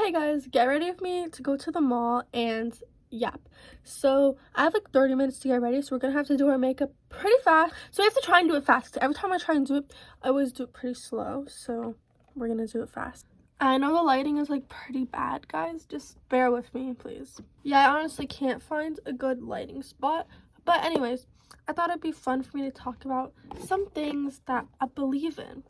Hey guys, get ready with me to go to the mall and yap. So I have like 30 minutes to get ready, so we're gonna have to do our makeup pretty fast. So we have to try and do it fast. Every time I try and do it, I always do it pretty slow. So we're gonna do it fast. I know the lighting is like pretty bad, guys. Just bear with me, please. Yeah, I honestly can't find a good lighting spot. But anyways, I thought it'd be fun for me to talk about some things that I believe in.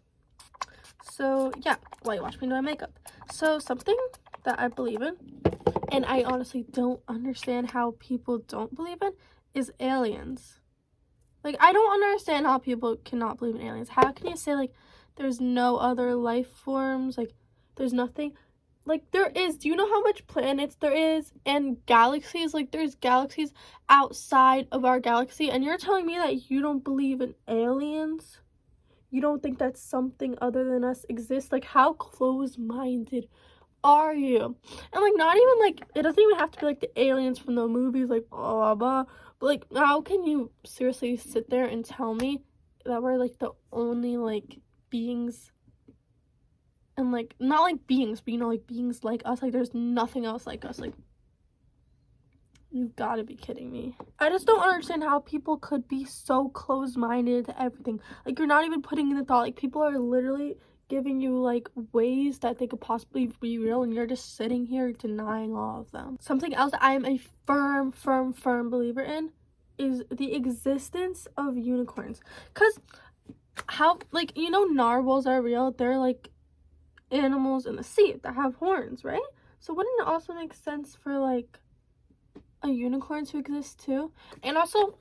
So yeah, while you watch me do my makeup. So something that I believe in, and I honestly don't understand how people don't believe in, is aliens. Like, I don't understand how people cannot believe in aliens. How can you say, like, there's no other life forms? Like, there's nothing? Like, there is. Do you know how much planets there is? And galaxies? Like, there's galaxies outside of our galaxy. And you're telling me that you don't believe in aliens? You don't think that something other than us exists? Like, how close-minded are you? And like, not even like, it doesn't even have to be like the aliens from the movies, like blah blah, but like, how can you seriously sit there and tell me that we're like the only like beings, and like, not like beings, but you know, like beings like us? Like, there's nothing else like us. Like, you gotta be kidding me. I just don't understand how people could be so close-minded to everything. Like, you're not even putting in the thought. Like, people are literally giving you like ways that they could possibly be real, and you're just sitting here denying all of them. Something else that I am a firm believer in is the existence of unicorns. Because how, like, you know, narwhals are real. They're like animals in the sea that have horns, right? So wouldn't it also make sense for like a unicorn to exist too? And also,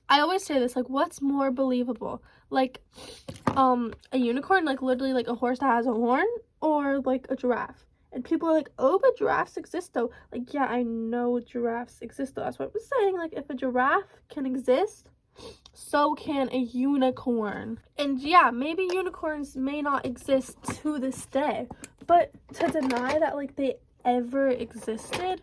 I always say this, like, what's more believable, like a unicorn, like literally like a horse that has a horn, or like a giraffe? And people are like, oh, but giraffes exist though. Like, yeah, I know giraffes exist though. That's what I was saying. Like, if a giraffe can exist, so can a unicorn. And yeah, maybe unicorns may not exist to this day, but to deny that like they ever existed,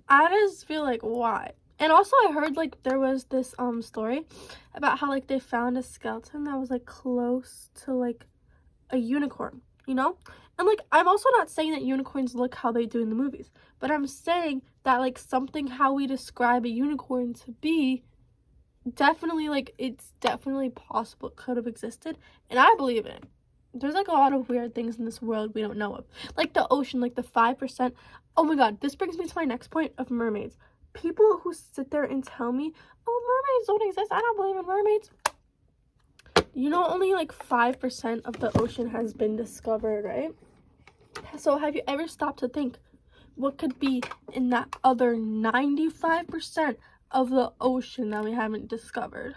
I just feel like, why? And also, I heard like there was this story about how like they found a skeleton that was like close to like a unicorn, you know? And like, I'm also not saying that unicorns look how they do in the movies, but I'm saying that like something how we describe a unicorn to be, definitely, like, it's definitely possible it could have existed, and I believe in it. There's like a lot of weird things in this world we don't know of, like the ocean, like the 5%. Oh my god, this brings me to my next point of mermaids. People who sit there and tell me, oh, mermaids don't exist, I don't believe in mermaids. You know, only like 5% of the ocean has been discovered, right? So have you ever stopped to think what could be in that other 95% of the ocean that we haven't discovered?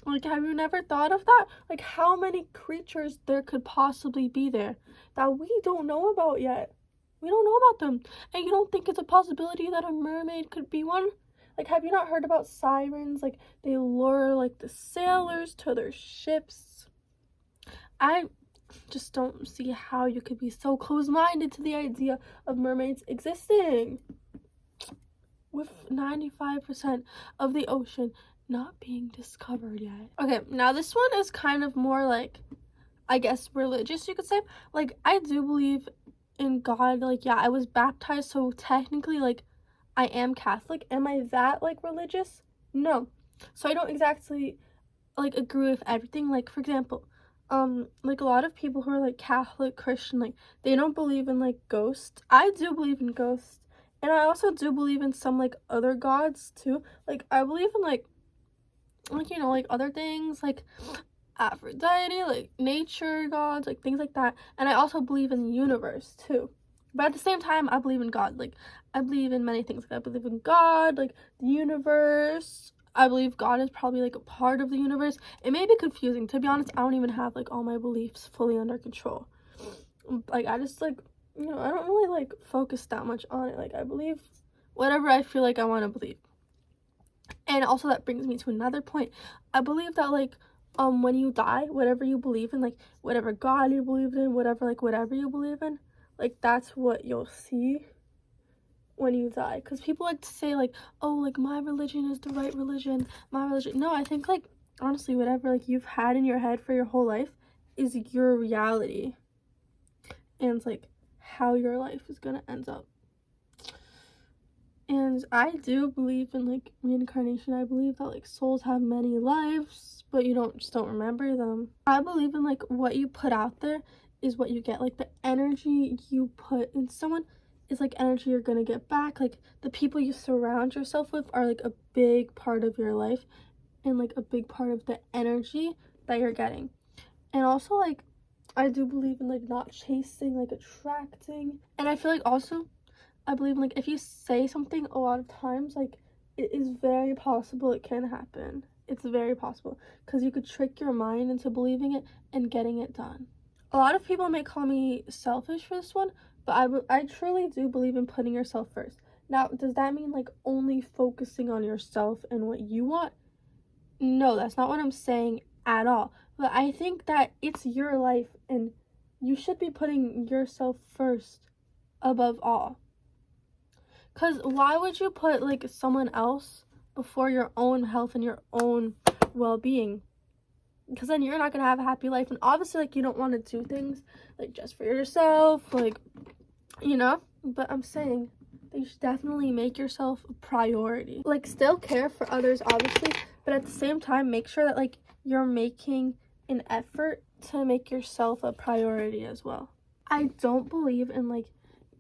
Like, have you never thought of that? Like, how many creatures there could possibly be there that we don't know about yet? We don't know about them. And you don't think it's a possibility that a mermaid could be one? Like, have you not heard about sirens? Like, they lure like the sailors to their ships. I just don't see how you could be so close-minded to the idea of mermaids existing, with 95% of the ocean not being discovered yet. Okay, now this one is kind of more like, I guess, religious, you could say. Like, I do believe in God. Like, yeah, I was baptized, so technically, like, I am Catholic. Am I that like religious? No. So I don't exactly like agree with everything. Like, for example, like a lot of people who are like Catholic, Christian, like, they don't believe in like ghosts. I do believe in ghosts, and I also do believe in some like other gods too. Like, I believe in like, you know, like other things like Aphrodite, like nature gods, like things like that. And I also believe in the universe too. But at the same time, I believe in God. Like, I believe in many things. Like, I believe in God, like the universe. I believe God is probably like a part of the universe. It may be confusing. To be honest, I don't even have like all my beliefs fully under control. Like, I just like, you know, I don't really like focus that much on it. Like, I believe whatever I feel like I want to believe. And also, that brings me to another point. I believe that like when you die, whatever you believe in, like whatever God you believe in, whatever you believe in, like that's what you'll see when you die. Because people like to say like, oh, like my religion is the right religion, my religion. No, I think like honestly, whatever like you've had in your head for your whole life is your reality and like how your life is gonna end up. And I do believe in like reincarnation. I believe that like souls have many lives, but you don't remember them. I believe in like what you put out there is what you get. Like the energy you put in someone is like energy you're gonna get back. Like the people you surround yourself with are like a big part of your life and like a big part of the energy that you're getting. And also like I do believe in like not chasing, like attracting. And I feel like also I believe like if you say something a lot of times, like it is very possible it can happen. It's very possible because you could trick your mind into believing it and getting it done. A lot of people may call me selfish for this one, but I truly do believe in putting yourself first. Now, does that mean like only focusing on yourself and what you want? No, that's not what I'm saying at all. But I think that it's your life and you should be putting yourself first above all. Because why would you put like someone else before your own health and your own well-being? Because then you're not going to have a happy life. And obviously like you don't want to do things like just for yourself, like, you know. But I'm saying that you should definitely make yourself a priority. Like still care for others obviously, but at the same time make sure that like you're making an effort to make yourself a priority as well. I don't believe in like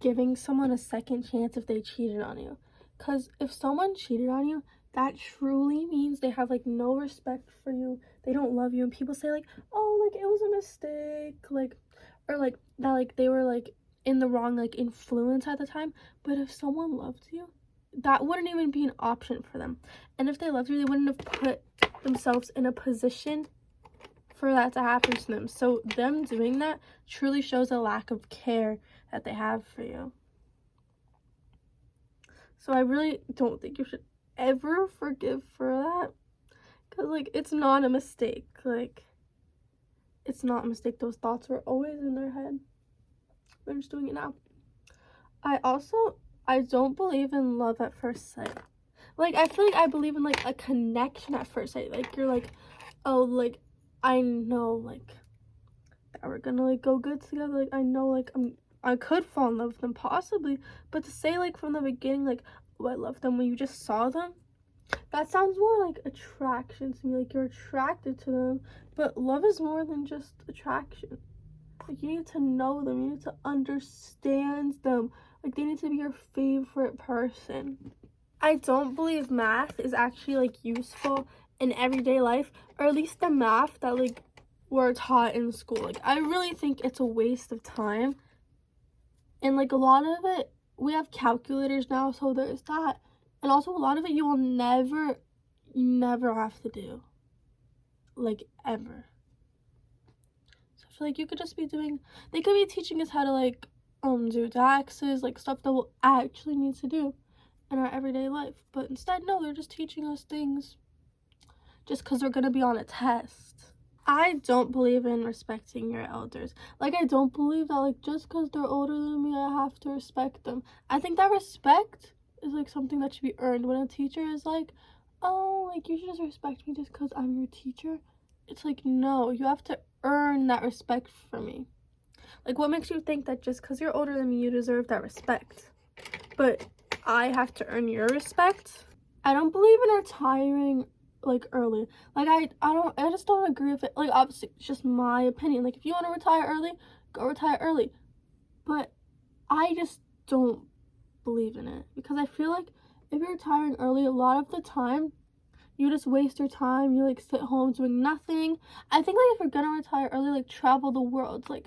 giving someone a second chance if they cheated on you, because if someone cheated on you, that truly means they have like no respect for you, they don't love you. And people say like, oh, like it was a mistake, like, or like that like they were like in the wrong like influence at the time. But if someone loved you, that wouldn't even be an option for them. And if they loved you, they wouldn't have put themselves in a position for that to happen to them. So them doing that truly shows a lack of care that they have for you. So I really don't think you should ever forgive for that, because like it's not a mistake. Like it's not a mistake. Those thoughts were always in their head. They're just doing it now. I don't believe in love at first sight. Like I feel like I believe in like a connection at first sight. Like you're like, oh, like I know like that we're gonna like go good together. Like I know like I could fall in love with them possibly, but to say like from the beginning like, oh, I love them when you just saw them, that sounds more like attraction to me. Like you're attracted to them, but love is more than just attraction. Like you need to know them, you need to understand them. Like they need to be your favorite person. I don't believe math is actually like useful in everyday life, or at least the math that like we're taught in school. Like I really think it's a waste of time. And like a lot of it, we have calculators now, so there's that. And also a lot of it you will never have to do. Like ever. So I feel like you could just be doing, they could be teaching us how to like do taxes, like stuff that we'll actually need to do in our everyday life. But instead, no, they're just teaching us things just because they're gonna be on a test. I don't believe in respecting your elders. Like I don't believe that like just because they're older than me I have to respect them. I think that respect is like something that should be earned. When a teacher is like, oh, like you should just respect me just because I'm your teacher, it's like, no, you have to earn that respect from me. Like what makes you think that just because you're older than me you deserve that respect, but I have to earn your respect? I don't believe in retiring like early. Like I just don't agree with it. Like obviously it's just my opinion. Like if you want to retire early, go retire early, but I just don't believe in it, because I feel like if you're retiring early, a lot of the time you just waste your time, you like sit home doing nothing. I think like if you're gonna retire early, like travel the world, like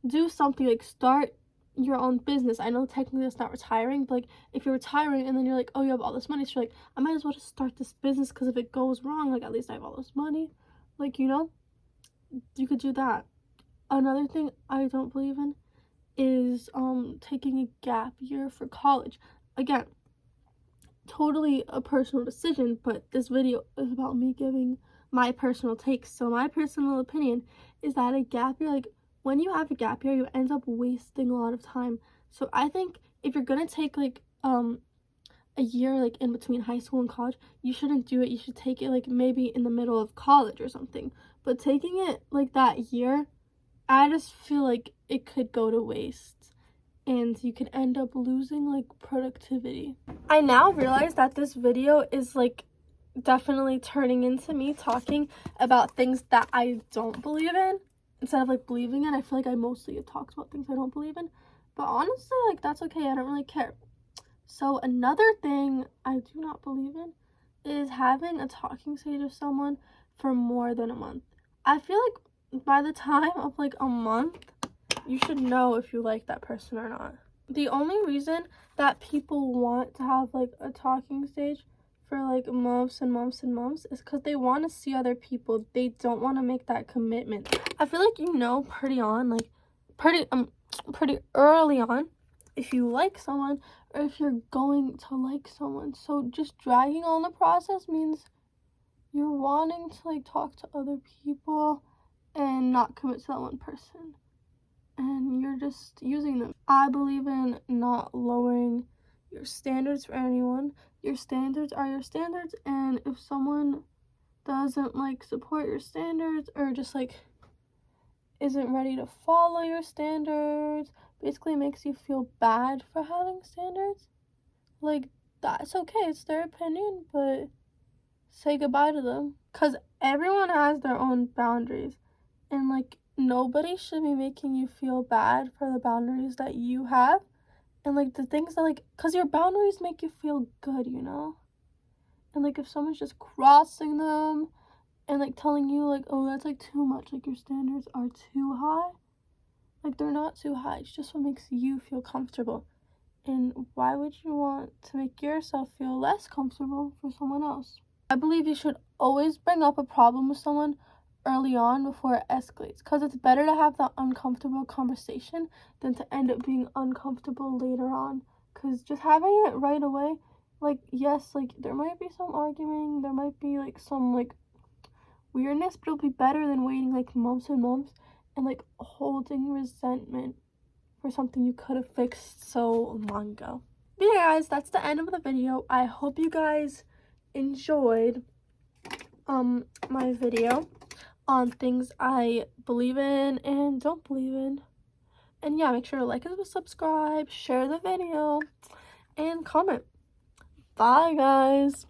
do something, like start your own business. I know technically that's not retiring, but like if you're retiring and then you're like, oh, you have all this money, so you're like, I might as well just start this business, because if it goes wrong, like at least I have all this money. Like, you know, you could do that. Another thing I don't believe in is taking a gap year for college. Again, totally a personal decision, but this video is about me giving my personal takes. So my personal opinion is that a gap year, like when you have a gap year, you end up wasting a lot of time. So I think if you're gonna take like a year like in between high school and college, you shouldn't do it. You should take it like maybe in the middle of college or something. but taking it like that year, I just feel like it could go to waste and you could end up losing like productivity. I now realize that this video is like definitely turning into me talking about things that I don't believe in instead of like believing in. I feel like I mostly have talked about things I don't believe in, but honestly, like, that's okay. I don't really care. So another thing I do not believe in is having a talking stage with someone for more than a month. I feel like by the time of like a month, you should know if you like that person or not. The only reason that people want to have like a talking stage for like months and months and months is because they want to see other people. They don't want to make that commitment. I feel like you know pretty early on if you like someone or if you're going to like someone. So just dragging on the process means you're wanting to like talk to other people and not commit to that one person, and you're just using them. I believe in not lowering your standards for anyone. Your standards are your standards, and if someone doesn't like support your standards or just like isn't ready to follow your standards, basically makes you feel bad for having standards, like, that's okay. It's their opinion, but say goodbye to them, because everyone has their own boundaries, and like nobody should be making you feel bad for the boundaries that you have, and like the things that like, because your boundaries make you feel good, you know. And like if someone's just crossing them and like telling you like, oh, that's like too much, like your standards are too high, like they're not too high. It's just what makes you feel comfortable, and why would you want to make yourself feel less comfortable for someone else? I believe you should always bring up a problem with someone early on before it escalates, because it's better to have that uncomfortable conversation than to end up being uncomfortable later on. Because just having it right away, like, yes, like there might be some arguing, there might be like some like weirdness, but it'll be better than waiting like months and months and like holding resentment for something you could have fixed so long ago. But yeah, guys, that's the end of the video. I hope you guys enjoyed my video on things I believe in and don't believe in. And yeah, make sure to like and subscribe, share the video, and comment. Bye, guys.